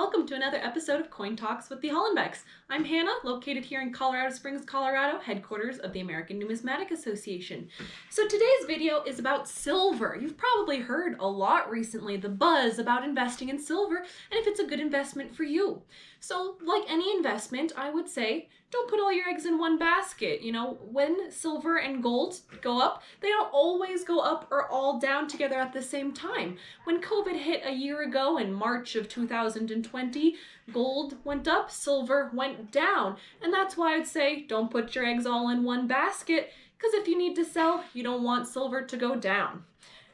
welcome to another episode of Coin Talks with the Hallenbecks. I'm Hannah, located here in Colorado Springs, Colorado, headquarters of the American Numismatic Association. So today's video is about silver. You've probably heard a lot recently the buzz about investing in silver and if it's a good investment for you. So like any investment, I would say, don't put all your eggs in one basket. You know, when silver and gold go up, they don't always go up or all down together at the same time. When COVID hit a year ago in March of 2020, gold went up, silver went down. And that's why I'd say don't put your eggs all in one basket, because if you need to sell, you don't want silver to go down.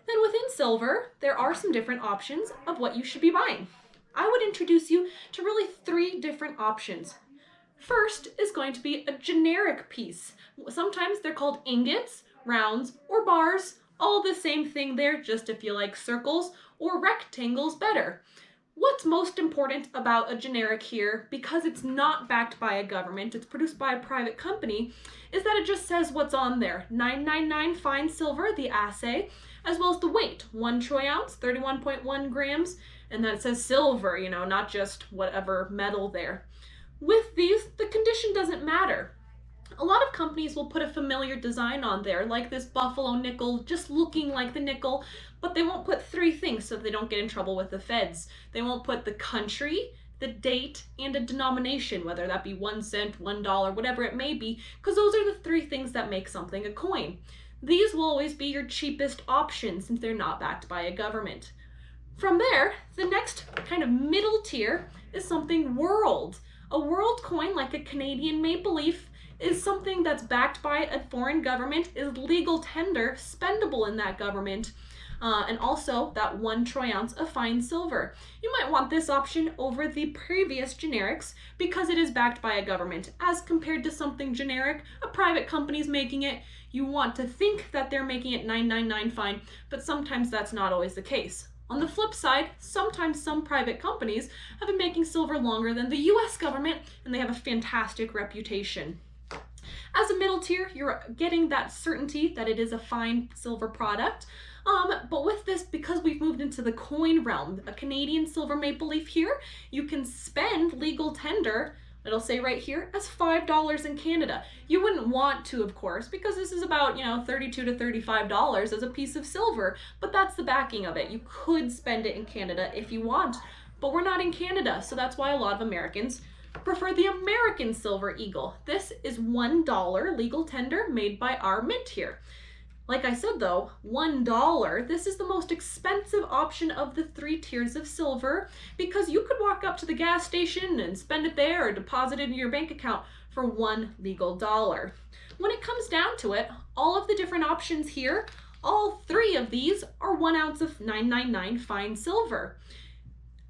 Then within silver, there are some different options of what you should be buying. I would introduce you to really 3 different options. First is going to be a generic piece. Sometimes they're called ingots, rounds, or bars. All the same thing there, just if you like circles or rectangles better. What's most important about a generic here, because it's not backed by a government, it's produced by a private company, is that it just says what's on there. 999 fine silver, the assay, as well as the weight, 1 troy ounce, 31.1 grams, and then it says silver, you know, not just whatever metal there. With these, the condition doesn't matter. A lot of companies will put a familiar design on there, like this buffalo nickel, just looking like the nickel, but they won't put 3 things so they don't get in trouble with the feds. They won't put the country, the date, and a denomination, whether that be 1 cent, $1, whatever it may be, because those are the 3 things that make something a coin. These will always be your cheapest option since they're not backed by a government. From there, the next kind of middle tier is something world. A world coin, like a Canadian maple leaf, is something that's backed by a foreign government, is legal tender, spendable in that government, and also that 1 troy ounce of fine silver. You might want this option over the previous generics because it is backed by a government. As compared to something generic, a private company's making it, you want to think that they're making it 999 fine, but sometimes that's not always the case. On the flip side, sometimes some private companies have been making silver longer than the US government, and they have a fantastic reputation. As a middle tier, you're getting that certainty that it is a fine silver product. But with this, because we've moved into the coin realm, a Canadian silver maple leaf here, you can spend legal tender, it'll say right here, as $5 in Canada. You wouldn't want to, of course, because this is about, $32 to $35 as a piece of silver, but that's the backing of it. You could spend it in Canada if you want, but we're not in Canada, so that's why a lot of Americans prefer the American Silver Eagle. This is $1 legal tender made by our mint here. Like I said though, $1, this is the most expensive option of the 3 tiers of silver because you could walk up to the gas station and spend it there or deposit it in your bank account for $1 legal dollar. When it comes down to it, all of the different options here, all 3 of these are 1 ounce of 999 fine silver.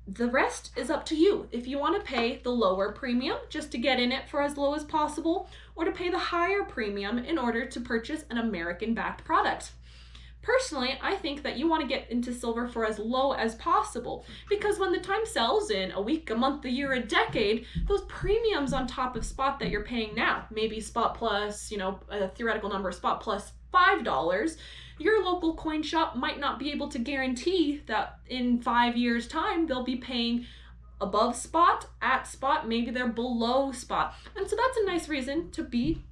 The rest is up to you. If you want to pay the lower premium just to get in it for as low as possible, or to pay the higher premium in order to purchase an American-backed product. Personally, I think that you want to get into silver for as low as possible because when the time sells in a week, a month, a year, a decade, those premiums on top of spot that you're paying now, maybe spot plus, a theoretical number, spot plus $5, your local coin shop might not be able to guarantee that in 5 years' time they'll be paying above spot, at spot, maybe they're below spot. And so that's a nice reason to be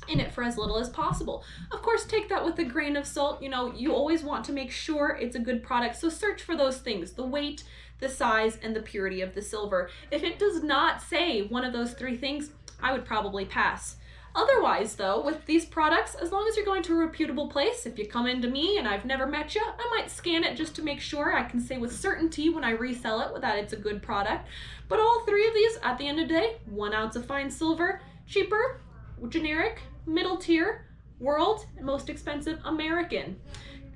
in it for as little as possible. Of course, take that with a grain of salt. You always want to make sure it's a good product, so search for those things: the weight, the size, and the purity of the silver. If it does not say one of those 3 things, I would probably pass. Otherwise though, with these products, as long as you're going to a reputable place, if you come into me and I've never met you, I might scan it just to make sure I can say with certainty when I resell it that it's a good product. But all 3 of these, at the end of the day, 1 ounce of fine silver, cheaper, generic, middle tier, world, and most expensive, American.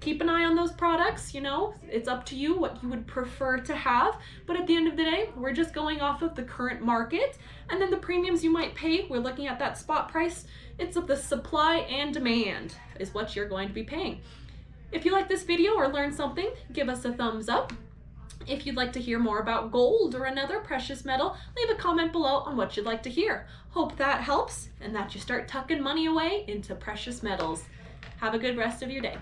Keep an eye on those products, it's up to you what you would prefer to have, but at the end of the day, we're just going off of the current market, and then the premiums you might pay, we're looking at that spot price, it's of the supply and demand is what you're going to be paying. If you like this video or learned something, give us a thumbs up. If you'd like to hear more about gold or another precious metal, leave a comment below on what you'd like to hear. Hope that helps and that you start tucking money away into precious metals. Have a good rest of your day.